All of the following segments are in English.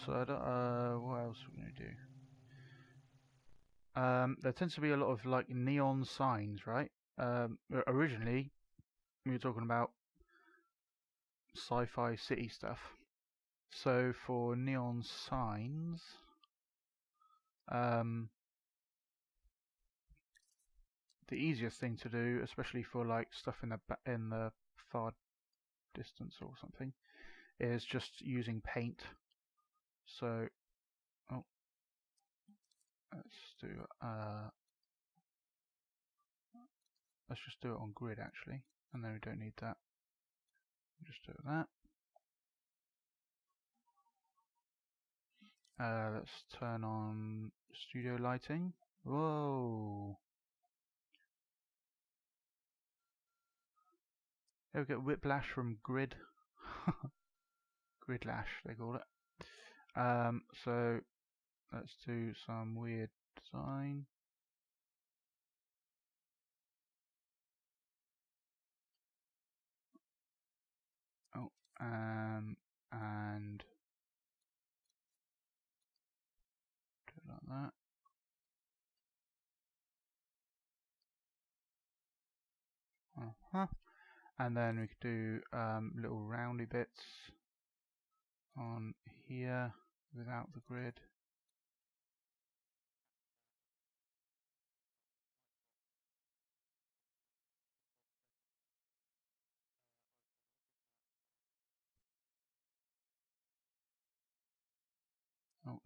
So I don't, what else are we going to do? There tends to be a lot of like neon signs, right? Originally, we were talking about sci-fi city stuff. So for neon signs, the easiest thing to do, especially for like stuff in the far distance or something, is just using paint. So, let's just do it on grid actually, and then we don't need that. Just do that. Let's turn on studio lighting. Whoa! Here we get whiplash from grid. Gridlash, they call it. So let's do some weird design. And do it like that. And then we could do little roundy bits on here without the grid.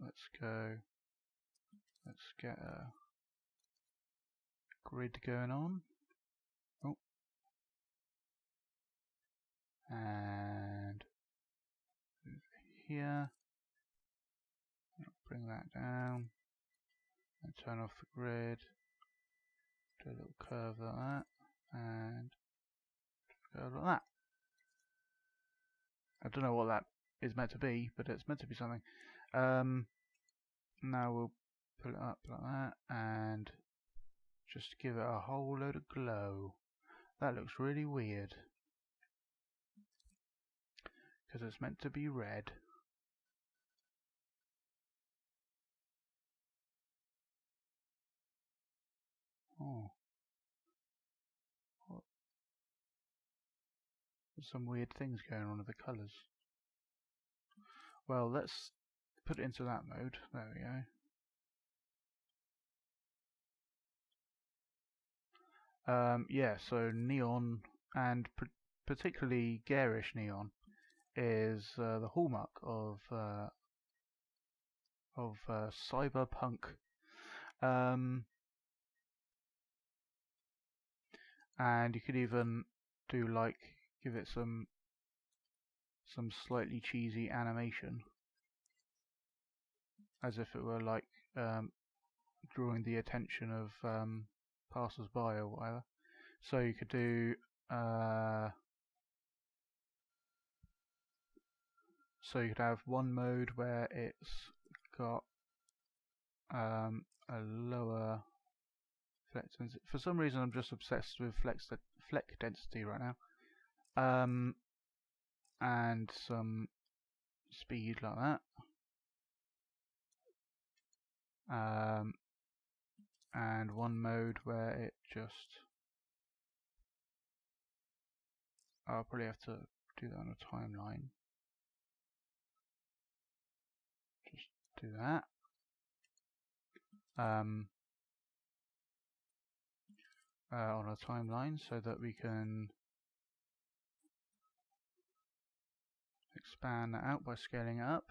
Let's go. Let's get a grid going on. And over here. Bring that down. And turn off the grid. Do a little curve like that. And curve like that. I don't know what that is meant to be, but it's meant to be something. Now we'll pull it up like that and just give it a whole load of glow. That looks really weird because it's meant to be red. Oh, there's some weird things going on with the colours. Well, let's put it into that mode. There we go. Yeah, so neon, and particularly garish neon, is the hallmark of cyberpunk. And you could even do like give it some slightly cheesy animation, as if it were like drawing the attention of passers-by or whatever. So you could do so you could have one mode where it's got a lower fleck density. For some reason I'm just obsessed with fleck density right now. And some speed like that. And one mode where it just... I'll probably have to do that on a timeline. Just do that. On a timeline so that we can expand that out by scaling it up.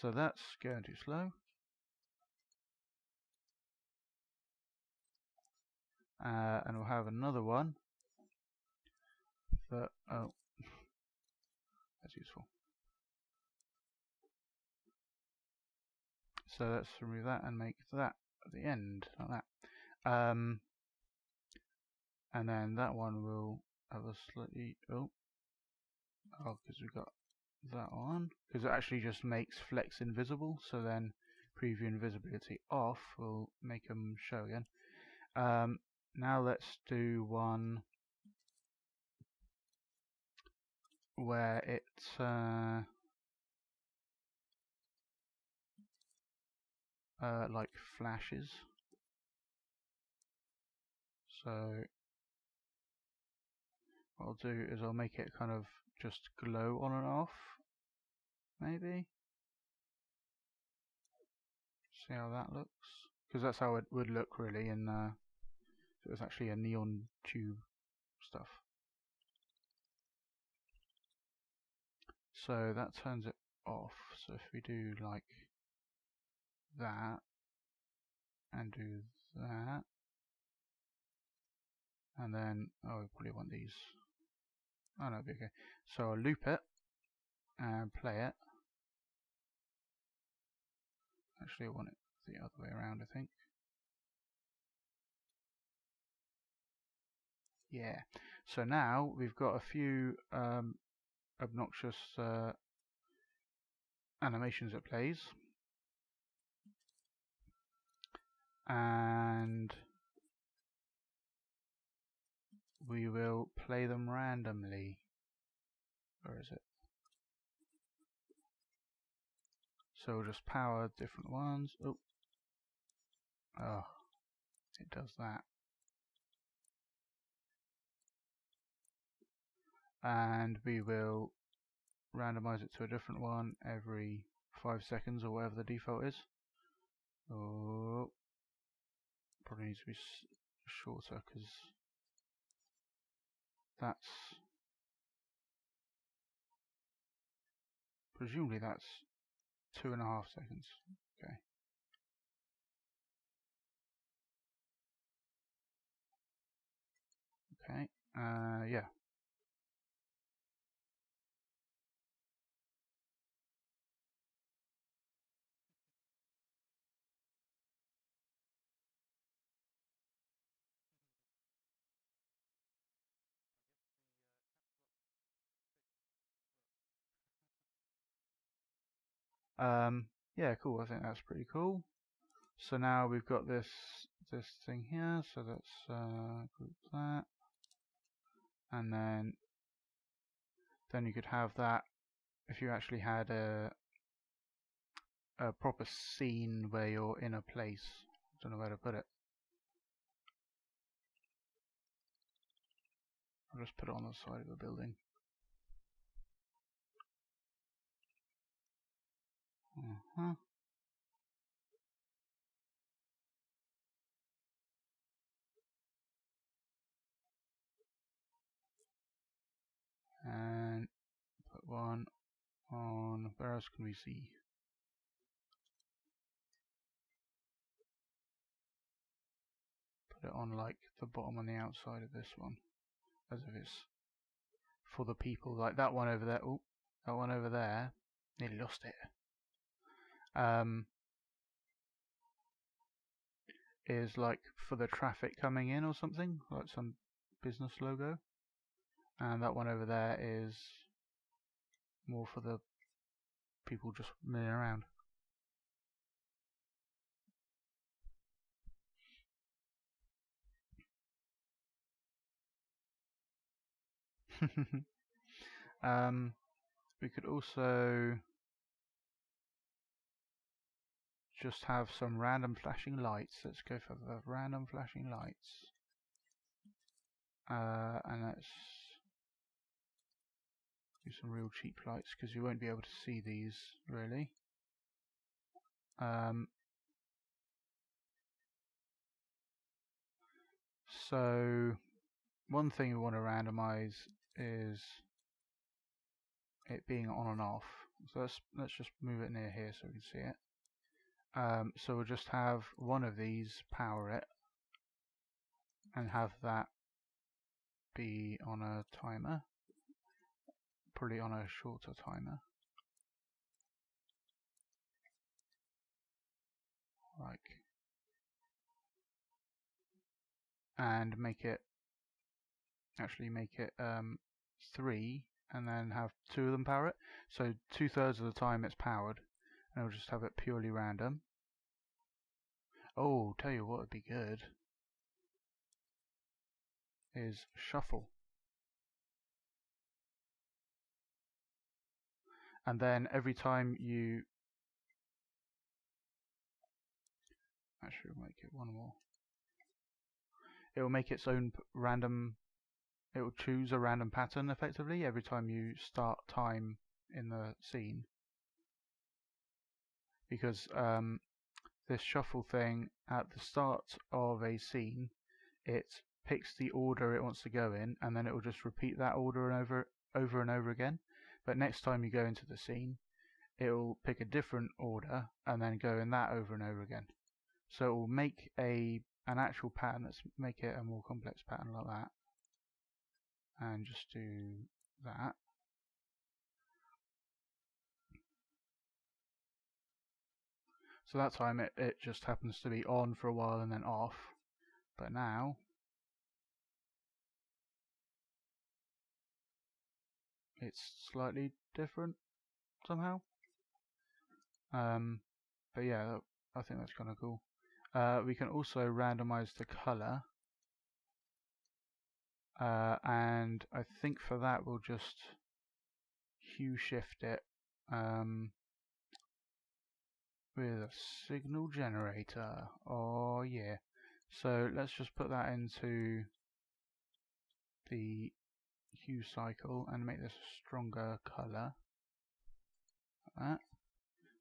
So that's going too slow. And we'll have another one that, oh, that's useful. So let's remove that and make that at the end, like that. And then that one will have a slightly, because we've got that one, because it actually just makes flex invisible, so then preview invisibility off will make them show again. Now let's do one where it like flashes. So what I'll do is I'll make it kind of just glow on and off, maybe. See how that looks, because that's how it would look really in if it was actually a neon tube stuff. So that turns it off. So if we do like that and do that, and then we probably want these. Oh no, it'll be okay. So I'll loop it and play it. Actually, I want it the other way around, I think. Yeah. So now we've got a few obnoxious animations it plays, and we will play them randomly. Where is it? So we'll just power different ones. Oh, it does that. And we will randomize it to a different one every 5 seconds or whatever the default is. Oh, probably needs to be shorter because that's presumably that's 2.5 seconds. Okay. Okay. Yeah. Yeah, cool. I think that's pretty cool. So now we've got this thing here. So let's group that, and then you could have that if you actually had a proper scene where you're in a place. I don't know where to put it. I'll just put it on the side of a building. And put one on, where else can we see? Put it on like the bottom on the outside of this one, as if it's for the people, like that one over there. Oh, that one over there, nearly lost it. Is like for the traffic coming in or something, like some business logo. And that one over there is more for the people just milling around. We could also just have some random flashing lights. Let's go for the random flashing lights. And let's do some real cheap lights because you won't be able to see these really. So one thing we want to randomize is it being on and off. So let's just move it near here so we can see it. So we'll just have one of these power it and have that be on a timer, probably on a shorter timer, like, and make it 3 and then have 2 of them power it. So 2/3 of the time it's powered, and we'll just have it purely random. Oh, tell you what would be good is shuffle. And then every time you actually we'll make it one more. It will make its own random, it will choose a random pattern effectively every time you start time in the scene. Because this shuffle thing at the start of a scene, it picks the order it wants to go in, and then it will just repeat that order and over and over again. But next time you go into the scene, it will pick a different order and then go in that over and over again. So it will make an actual pattern. Let's make it a more complex pattern like that, and just do that. So that time it just happens to be on for a while and then off. But now it's slightly different somehow. But yeah, I think that's kind of cool. We can also randomize the color. And I think for that we'll just hue shift it with a signal generator. Oh yeah. So let's just put that into the hue cycle and make this a stronger color. Like that.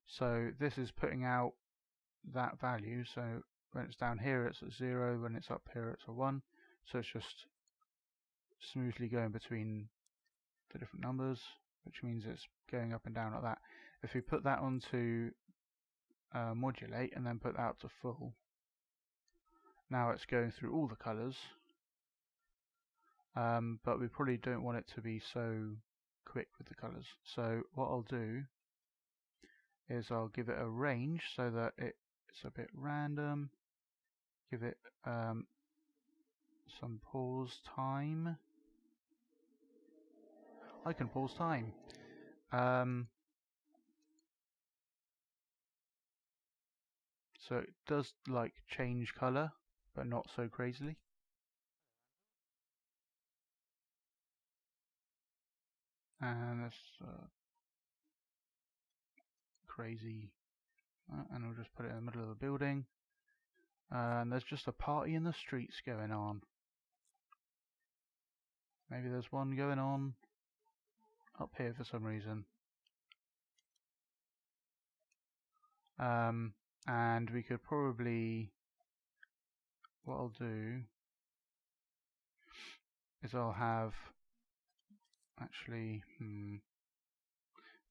So this is putting out that value. So when it's down here it's at 0, when it's up here it's a 1. So it's just smoothly going between the different numbers, which means it's going up and down like that. If we put that onto modulate and then put that up to full, now it's going through all the colours, but we probably don't want it to be so quick with the colours. So what I'll do is I'll give it a range so that it's a bit random, give it some pause time. I can pause time. So it does like change colour, but not so crazily. And that's crazy. And we'll just put it in the middle of the building. And there's just a party in the streets going on. Maybe there's one going on up here for some reason. And we could probably, what I'll do is I'll have, actually,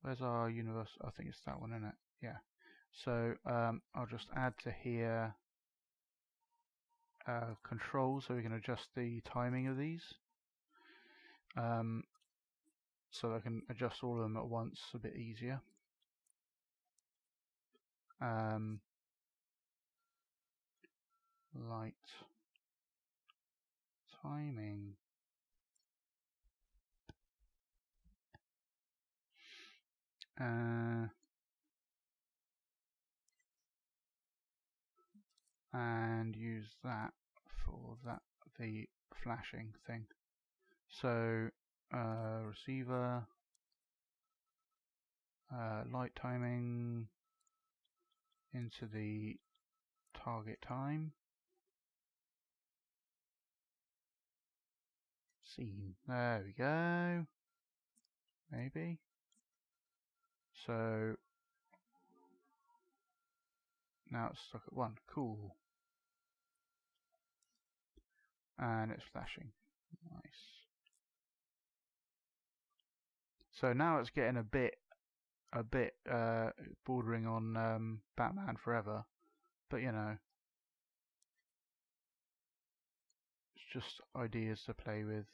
where's our universe? I think it's that one, isn't it? Yeah. So I'll just add to here control so we can adjust the timing of these. So I can adjust all of them at once a bit easier. Light timing. And use that for the flashing thing. So receiver, light timing into the target time. Scene. There we go. Maybe. So now it's stuck at 1. Cool. And it's flashing. Nice. So now it's getting a bit bordering on Batman Forever, but you know, it's just ideas to play with.